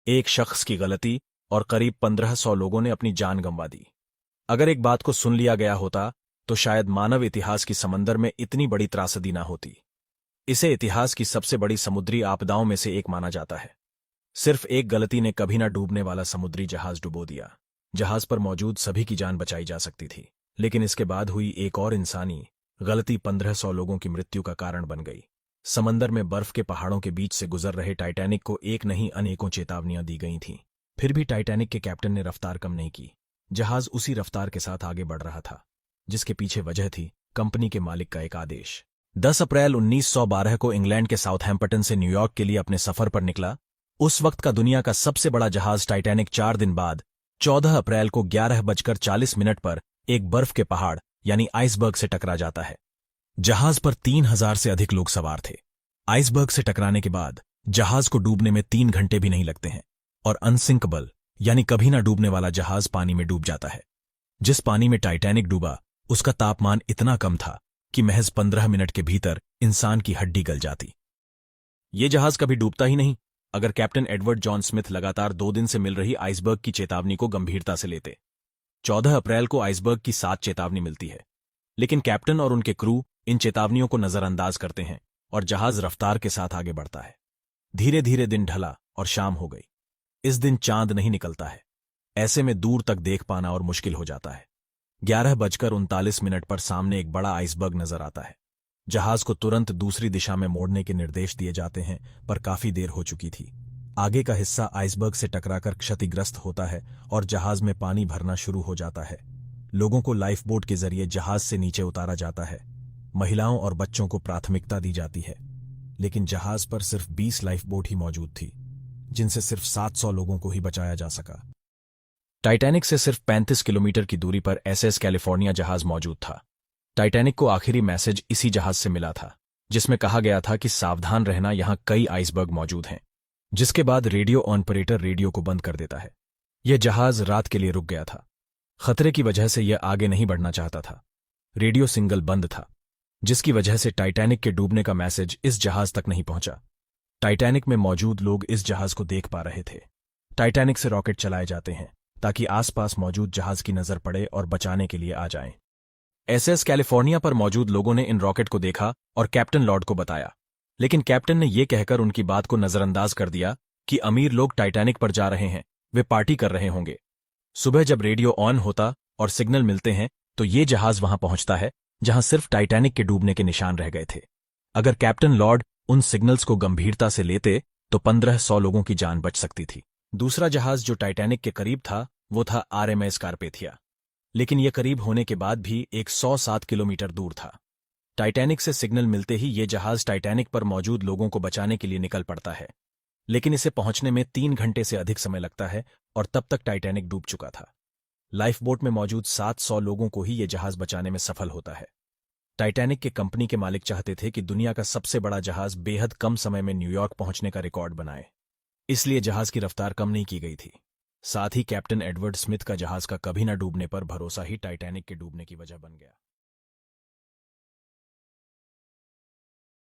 एक शख्स की गलती और करीब 1500 लोगों ने अपनी जान गंवा दी। अगर एक बात को सुन लिया गया होता तो शायद मानव इतिहास की समंदर में इतनी बड़ी त्रासदी ना होती। इसे इतिहास की सबसे बड़ी समुद्री आपदाओं में से एक माना जाता है। सिर्फ एक गलती ने कभी ना डूबने वाला समुद्री जहाज डुबो दिया। जहाज पर मौजूद सभी की जान बचाई जा सकती थी, लेकिन इसके बाद हुई एक और इंसानी गलती 1500 लोगों की मृत्यु का कारण बन गई। समंदर में बर्फ के पहाड़ों के बीच से गुजर रहे टाइटैनिक को एक नहीं अनेकों चेतावनियां दी गई थीं। फिर भी टाइटैनिक के कैप्टन ने रफ्तार कम नहीं की। जहाज उसी रफ्तार के साथ आगे बढ़ रहा था, जिसके पीछे वजह थी कंपनी के मालिक का एक आदेश। 10 अप्रैल 1912 को इंग्लैंड के साउथहैम्पटन से न्यूयॉर्क के लिए अपने सफर पर निकला। उस वक्त का दुनिया का सबसे बड़ा जहाज टाइटैनिक 4 दिन बाद 14 अप्रैल को 11:40 पर एक बर्फ के पहाड़ यानी आइसबर्ग से टकरा जाता है। जहाज पर 3000 से अधिक लोग सवार थे। आइसबर्ग से टकराने के बाद जहाज को डूबने में 3 घंटे भी नहीं लगते हैं और अनसिंकबल यानी कभी ना डूबने वाला जहाज पानी में डूब जाता है। जिस पानी में टाइटैनिक डूबा उसका तापमान इतना कम था कि महज 15 मिनट के भीतर इंसान की हड्डी गल जाती। ये जहाज कभी डूबता ही नहीं अगर कैप्टन एडवर्ड जॉन स्मिथ लगातार 2 दिन से मिल रही आइसबर्ग की चेतावनी को गंभीरता से लेते। 14 अप्रैल को आइसबर्ग की 7 चेतावनी मिलती है, लेकिन कैप्टन और उनके क्रू इन चेतावनियों को नजरअंदाज करते हैं और जहाज रफ्तार के साथ आगे बढ़ता है। धीरे धीरे दिन ढला और शाम हो गई। इस दिन चांद नहीं निकलता है। ऐसे में दूर तक देख पाना और मुश्किल हो जाता है। 11:39 पर सामने एक बड़ा आइसबर्ग नजर आता है। जहाज को तुरंत दूसरी दिशा में मोड़ने के निर्देश दिए जाते हैं, पर काफी देर हो चुकी थी। आगे का हिस्सा आइसबर्ग से टकराकर क्षतिग्रस्त होता है और जहाज में पानी भरना शुरू हो जाता है। लोगों को लाइफ बोट के जरिए जहाज से नीचे उतारा जाता है। महिलाओं और बच्चों को प्राथमिकता दी जाती है, लेकिन जहाज पर सिर्फ 20 लाइफ बोट ही मौजूद थी, जिनसे सिर्फ 700 लोगों को ही बचाया जा सका। टाइटैनिक से सिर्फ 35 किलोमीटर की दूरी पर एसएस कैलिफोर्निया जहाज मौजूद था। टाइटैनिक को आखिरी मैसेज इसी जहाज से मिला था, जिसमें कहा गया था कि सावधान रहना, यहां कई आइसबर्ग मौजूद हैं। जिसके बाद रेडियो ऑपरेटर रेडियो को बंद कर देता है। यह जहाज रात के लिए रुक गया था। खतरे की वजह से यह आगे नहीं बढ़ना चाहता था। रेडियो सिग्नल बंद था, जिसकी वजह से टाइटैनिक के डूबने का मैसेज इस जहाज तक नहीं पहुंचा। टाइटैनिक में मौजूद लोग इस जहाज को देख पा रहे थे। टाइटैनिक से रॉकेट चलाए जाते हैं ताकि आसपास मौजूद जहाज की नजर पड़े और बचाने के लिए आ जाएं। एसएस कैलिफोर्निया पर मौजूद लोगों ने इन रॉकेट को देखा और कैप्टन लॉर्ड को बताया, लेकिन कैप्टन ने यह कहकर उनकी बात को नजरअंदाज कर दिया कि अमीर लोग टाइटैनिक पर जा रहे हैं, वे पार्टी कर रहे होंगे। सुबह जब रेडियो ऑन होता और सिग्नल मिलते हैं तो ये जहाज वहां पहुंचता है जहां सिर्फ टाइटैनिक के डूबने के निशान रह गए थे। अगर कैप्टन लॉर्ड उन सिग्नल्स को गंभीरता से लेते तो 1500 लोगों की जान बच सकती थी। दूसरा जहाज जो टाइटैनिक के करीब था वो था आरएमएस कारपेथिया, लेकिन यह करीब होने के बाद भी 107 किलोमीटर दूर था। टाइटैनिक से सिग्नल मिलते ही ये जहाज टाइटैनिक पर मौजूद लोगों को बचाने के लिए निकल पड़ता है, लेकिन इसे पहुंचने में 3 घंटे से अधिक समय लगता है और तब तक टाइटैनिक डूब चुका था। लाइफ बोट में मौजूद 700 लोगों को ही यह जहाज बचाने में सफल होता है। टाइटैनिक के कंपनी के मालिक चाहते थे कि दुनिया का सबसे बड़ा जहाज बेहद कम समय में न्यूयॉर्क पहुंचने का रिकॉर्ड बनाए, इसलिए जहाज की रफ्तार कम नहीं की गई थी। साथ ही कैप्टन एडवर्ड स्मिथ का जहाज का कभी न डूबने पर भरोसा ही टाइटैनिक के डूबने की वजह बन गया।